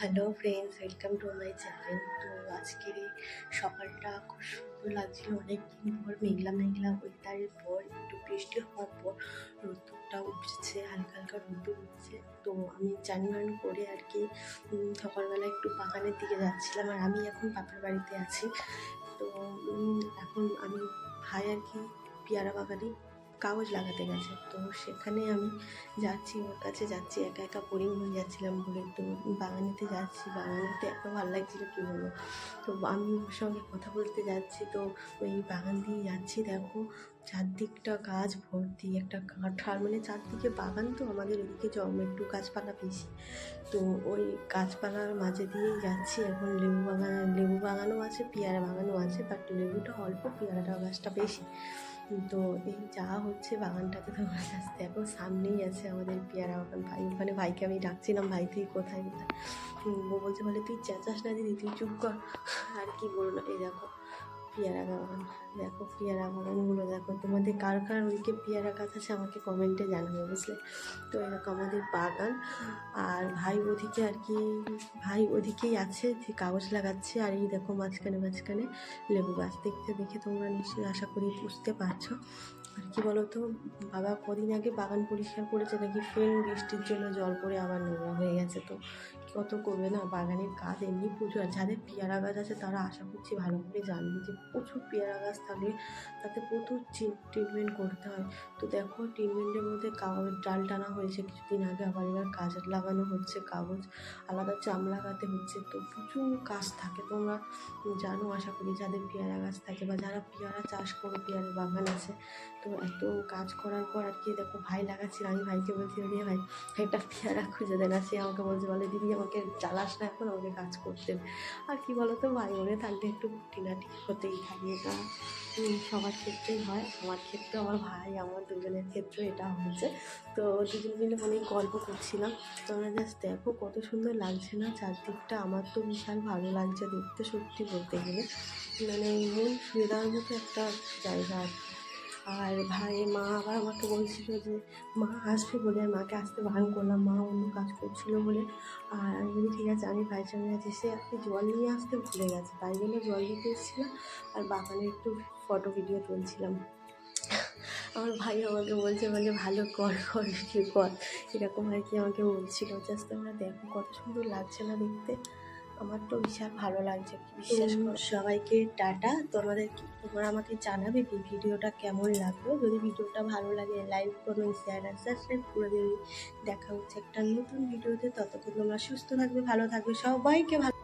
Hello friends, welcome to my channel. তো আজকের এই সকালটা খুব সুন্দর লাগছিল। অনেকদিন পর মেঘলা মেঘলা ওয়েদারের পর একটু বৃষ্টি হওয়ার পর রোদ্দুরটা উঠছে, হালকা হালকা রোদ্দুর উঠছে। তো আমি চান করে আর কি সকালবেলা একটু বাগানের দিকে যাচ্ছিলাম। আর আমি এখন বাপের বাড়িতে আছি। তো এখন আমি ভাই আর কি পেয়ারা বাগানে কাগজ লাগাতে গেছে। তো সেখানে আমি যাচ্ছি, ওর কাছে যাচ্ছি, একা একা বোরিং হয়ে যাচ্ছিলাম বলে তো বাগানেতে যাচ্ছি। বাগানেতে এত ভালো লাগছিল কী বলবো। তো আমি ওর সঙ্গে কথা বলতে যাচ্ছি, তো ওই বাগান দিয়ে যাচ্ছি। দেখো চারদিকটা গাছ ভর্তি, একটা কাঁঠাল, মানে চারদিকে বাগান। তো আমাদের ওদিকে একটু গাছপালা বেশি। তো ওই গাছপালার মাঝে দিয়েই যাচ্ছি। এখন লেবু বাগানও আছে, পেয়ারা বাগানও আছে, বাট লেবুটা অল্প, পেয়ারাটা গাছটা বেশি। তো এই যা হচ্ছে বাগানটাতে, তোমার কাছে দেখো সামনেই আছে আমাদের পেয়ারা বাগান। ভাই ওখানে ভাইকে আমি ডাকছিলাম, ভাই তুই কোথায় কোথায়। ও বলছে বলে তুই চেঁচাস না দিদি, তুই চুপ কর। আর কি বললো, এই দেখো পেয়ারা বাগান, দেখো পেয়ারা বাগানগুলো দেখো। তোমাদের কার কার ওইদিকে পেয়ারা গাছ আছে আমাকে কমেন্টে জানাবে, বুঝলে। তো এরকম আমাদের বাগান। আর ভাই ওদিকে আর কি, ভাই ওদিকেই আছে যে কাগজ লাগাচ্ছে। আর এই দেখো মাঝখানে মাঝখানে লেবু গাছ। দেখে তোমরা নিশ্চয়ই আশা করি বুঝতে পারছো। আর কি বলতো, বাবা কদিন আগে বাগান পরিষ্কার করেছে, নাকি ফের বৃষ্টির জন্য জল পড়ে আবার নোংরা হয়ে গেছে। তো কত করবে না, বাগানের কাজ এমনি প্রচুর। আর যাদের পেয়ারা গাছ আছে তারা আশা করছি ভালো করে জানবে যে প্রচুর পেয়ারা গাছ থাকলে তাতে প্রচুর ট্রিটমেন্ট করতে হয়। তো দেখো ট্রিটমেন্টের মধ্যে কাগজ ডাল টানা হয়েছে কিছুদিন আগে, আবার এবার কাজ লাগানো হচ্ছে, কাগজ আলাদা চাম লাগাতে হচ্ছে। তো প্রচুর কাজ থাকে, তোমরা জানো আশা করি যাদের পেয়ারা গাছ থাকে বা যারা পেয়ারা চাষ করো, পেয়ারা বাগান আছে। তো এত কাজ করার পর আর কি দেখো ভাই লাগাচ্ছিল। আমি ভাইকে বলছি রে ভাই একটা পেয়ারা খুঁজে দেন। সে আমাকে বলছে, বলে দিদি আমাকে জ্বালাস না, এখন আমাকে কাজ করতে। আর কি বলো তো, ভাই বোনে থাকলে একটু খুঁটিনাটি হতেই থাকে। এটা সবার ক্ষেত্রেই হয়, আমার ক্ষেত্রেও, আমার ভাই, আমার দুজনের ক্ষেত্রে এটা হয়েছে। তো দুজন মিলে অনেক গল্প করছিলাম। তোমরা জাস্ট দেখো কত সুন্দর লাগছে না চারদিকটা। আমার তো বিশাল ভালো লাগছে দেখতে, সত্যি বলতে গেলে মানে মন ছুঁয়ে দেওয়ার মতো একটা জায়গা আর কি। আর ভাই মা আবার আমাকে বলছিল যে মা আসবে বলে, আর মাকে আসতে বারণ করলাম, মা অন্য কাজ করছিলো বলে। আর আমি বলি ঠিক আছে, আমি ভাইয়ের সঙ্গে আছি। সে আপনি জল নিয়ে আসতে ভুলে গেছে, তাই জন্য জল দিতে এসেছিলাম আর বাগানে একটু ফটো ভিডিও তুলছিলাম। আমার ভাই আমাকে বলছে ভালো কর ভিডিও কর, এরকম আর কি আমাকে বলছিল। জাস্ট তোমরা দেখো কত সুন্দর লাগছে না দেখতে। আমার তো বিশাল ভালো লাগছে, বিশ্বাস করো। সবাইকে টাটা। তোমরা আমাকে জানাবে কি ভিডিওটা কেমন লাগলো। যদি ভিডিওটা ভালো লাগে লাইক কমেন্ট শেয়ার আর সাবস্ক্রাইব করে দেবে। দেখা হচ্ছে একটা নতুন ভিডিওতে। ততক্ষণ তোমরা সুস্থ থাকবে, ভালো থাকবে, সবাইকে ভালো